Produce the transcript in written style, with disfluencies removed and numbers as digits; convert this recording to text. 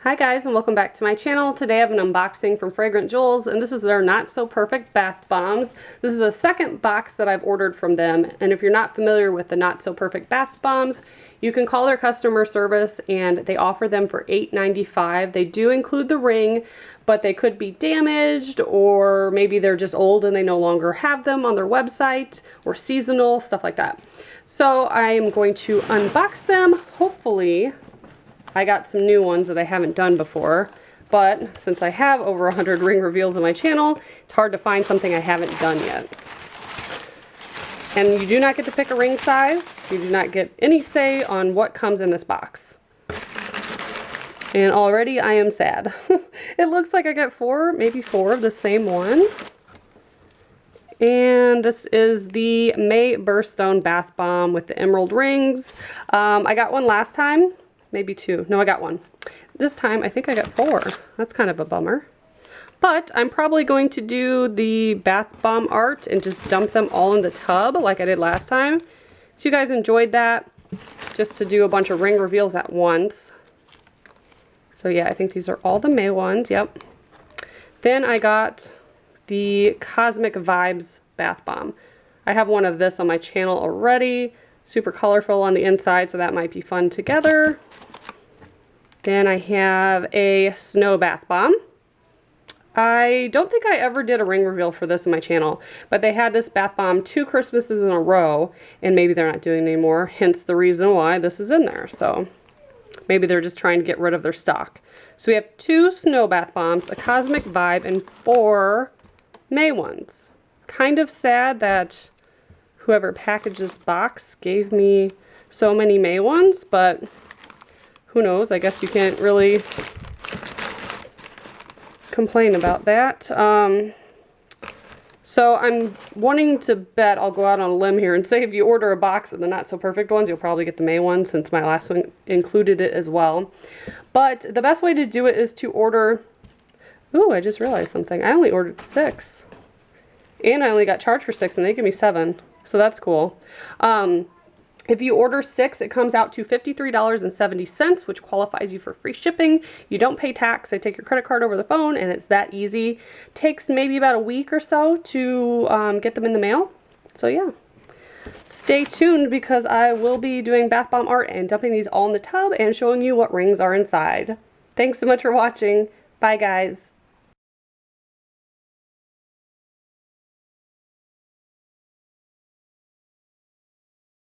Hi guys, and welcome back to my channel. Today I have an unboxing from Fragrant Jewels, and this is their Not So Perfect Bath Bombs. This is the second box that I've ordered from them, and if you're not familiar with the Not So Perfect Bath Bombs, you can call their customer service and they offer them for $8.95. They do include the ring, but they could be damaged, or maybe they're just old and they no longer have them on their website, or seasonal, stuff like that. So I am going to unbox them. Hopefully I got some new ones that I haven't done before, but since I have over 100 ring reveals on my channel, it's hard to find something I haven't done yet. And you do not get to pick a ring size. You do not get any say on what comes in this box. And already I am sad. It looks like I got maybe four of the same one. And this is the May Birthstone Bath Bomb with the emerald rings. I got one last time. Maybe two. No, I got one. This time I think I got four. That's kind of a bummer. But I'm probably going to do the bath bomb art and just dump them all in the tub like I did last time. So you guys enjoyed that, just to do a bunch of ring reveals at once. So yeah, I think these are all the May ones. Yep. Then I got the Cosmic Vibes Bath Bomb. I have one of this on my channel already. Super colorful on the inside, so that might be fun together. Then I have a Snow Bath Bomb. I don't think I ever did a ring reveal for this on my channel, but they had this bath bomb 2 Christmases in a row, and maybe they're not doing it anymore, hence the reason why this is in there. So maybe they're just trying to get rid of their stock. So we have 2 Snow Bath Bombs, a Cosmic Vibe, and 4 May ones. Kind of sad that whoever packaged this box gave me so many May ones, but who knows? I guess you can't really complain about that. So I'm wanting to bet, I'll go out on a limb here and say if you order a box of the Not So Perfect ones, you'll probably get the May one, since my last one included it as well. But the best way to do it is to order... Ooh, I just realized something. I only ordered 6. And I only got charged for 6, and they give me 7. So that's cool. If you order 6, it comes out to $53.70, which qualifies you for free shipping. You don't pay tax. They take your credit card over the phone, and it's that easy. Takes maybe about a week or so to get them in the mail. So yeah. Stay tuned, because I will be doing bath bomb art and dumping these all in the tub and showing you what rings are inside. Thanks so much for watching. Bye, guys.